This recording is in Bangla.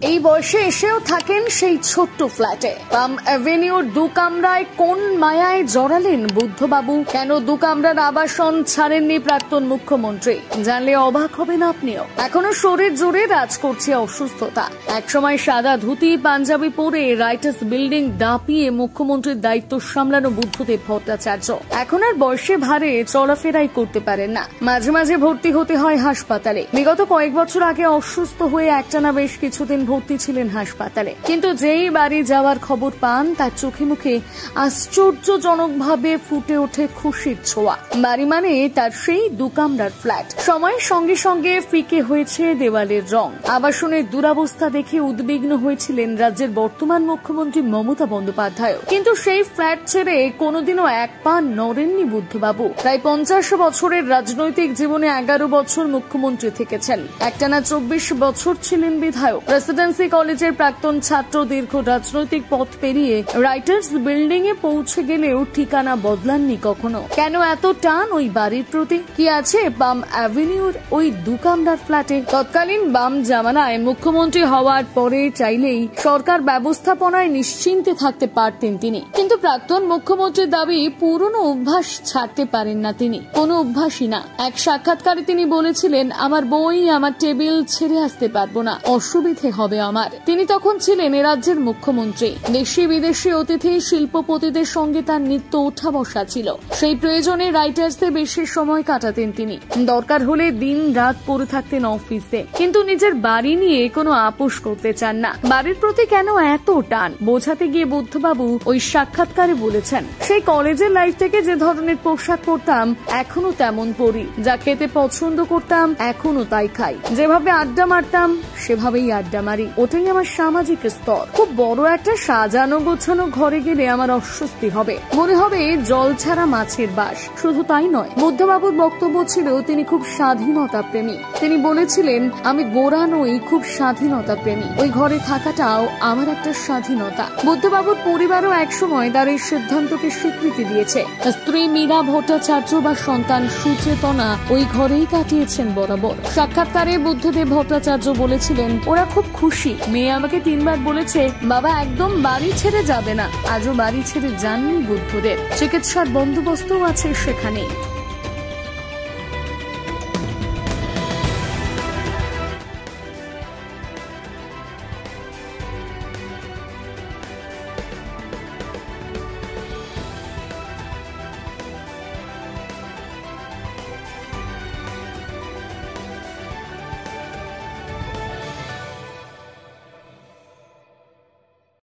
এই বয়সে এসেও থাকেন সেই ছোট্ট ফ্ল্যাটে। পাম অ্যাভিনিউর দু কামরায় কোন মায়ায় জড়ালেন বুদ্ধবাবু? কেন দু কামরার আবাসন ছাড়েননি প্রাক্তন মুখ্যমন্ত্রী? জানলে অবাক হবেন আপনিও। এখনো শরীর জুড়ে রাজ করছে অসুস্থতা। একসময় সাদা ধুতি পাঞ্জাবি পরে রাইটার্স বিল্ডিং দাপিয়ে মুখ্যমন্ত্রীর দায়িত্ব সামলানো বুদ্ধদেব ভট্টাচার্য এখন আর বয়সে ভারে চলাফেরাই করতে পারেন না। মাঝে মাঝে ভর্তি হতে হয় হাসপাতালে। বিগত কয়েক বছর আগে অসুস্থ হয়ে একটানা বেশ কিছুদিন ভর্তি ছিলেন হাসপাতালে, কিন্তু যেই বাড়ি যাওয়ার খবর পান তার চোখে মুখে আশ্চর্যজনকভাবে ফুটে ওঠে খুশির ছোঁয়া। বাড়ি মানে তার সেই দু কামরার ফ্ল্যাট। সময়ের সঙ্গে সঙ্গে ফিকে হয়েছে দেওয়ালের রং। আবাসনের দুরবস্থা দেখে উদ্বিগ্ন হয়েছিলেন রাজ্যের বর্তমান মুখ্যমন্ত্রী মমতা বন্দ্যোপাধ্যায়। কিন্তু সেই ফ্ল্যাট ছেড়ে কোনোদিনও এক পা নড়েননি বুদ্ধবাবু। প্রায় 50 বছরের রাজনৈতিক জীবনে 11 বছর মুখ্যমন্ত্রী থেকেছেন। একটানা 24 বছর ছিলেন বিধায়ক। প্রেসিডেন্সি কলেজের প্রাক্তন ছাত্র দীর্ঘ রাজনৈতিক পথ পেরিয়ে রাইটার্স বিল্ডিং এ পৌঁছে গেলেও ঠিকানা বদলাননি কখনো। কেন এত টান ওই বাড়ির প্রতি? কি আছে বাম অ্যাভিনিউর ওই দু কামরার ফ্ল্যাটে? তৎকালীন বাম জামানায় মুখ্যমন্ত্রী হওয়ার পরে চাইলেই সরকার ব্যবস্থাপনায় নিশ্চিন্তে থাকতে পারতেন তিনি, কিন্তু প্রাক্তন মুখ্যমন্ত্রীর দাবি পুরনো অভ্যাস ছাড়তে পারেন না তিনি। কোনো অভ্যাসই না। এক সাক্ষাৎকারে তিনি বলেছিলেন, আমার বই আমার টেবিল ছেড়ে আসতে পারবো না, অসুবিধে হবে আমার। তিনি তখন ছিলেন এ রাজ্যের মুখ্যমন্ত্রী। দেশি বিদেশি অতিথি শিল্পপতিদের সঙ্গে তার নিত্য ওঠা বসা ছিল। সেই প্রয়োজনে রাইটার্সে বেশি সময় কাটাতেন তিনি। দরকার হলে দিন রাত পড়ে থাকতেন অফিসে, কিন্তু নিজের বাড়ি নিয়ে কোনো আপোষ করতে চান না। বাড়ির প্রতি কেন এত টান বোঝাতে গিয়ে বুদ্ধবাবু ওই সাক্ষাৎকারে বলেছেন, সেই কলেজের লাইফ থেকে যে ধরনের পোশাক পরতাম এখনো তেমন পরি, যা খেতে পছন্দ করতাম এখনো তাই খাই, যেভাবে আড্ডা মারতাম সেভাবেই আড্ডা মারি। ওটাই আমার সামাজিক স্তর। খুব বড় একটা সাজানো গোছানো ঘরে গেলে আমার অস্বস্তি হবে, মনে হবে জল ছাড়া মাছের বাস। শুধু তাই নয়, বুদ্ধবাবুর বক্তব্য ছিল তিনি খুব স্বাধীনতা প্রেমী। তিনি বলেছিলেন, আমি গোড়া নই, খুব স্বাধীনতা প্রেমী। ওই ঘরে থাকাটাও আমার একটা স্বাধীনতা। বুদ্ধবাবুর পরিবারও একসময় তার এই সিদ্ধান্তকে স্বীকৃতি দিয়েছে। স্ত্রী মীরা ভট্টাচার্য বা সন্তান সুচেতনা ওই ঘরেই কাটিয়েছেন বরাবর। সাক্ষাৎকারে বুদ্ধদেব ভট্টাচার্য বলেছিলেন, ওরা খুব খুশি। মেয়ে আমাকে 3 বার বলেছে, বাবা একদম বাড়ি ছেড়ে যাবে না। আজও বাড়ি ছেড়ে যাননি বুদ্ধদেব। চিকিৎসার বন্দোবস্তও আছে সেখানে।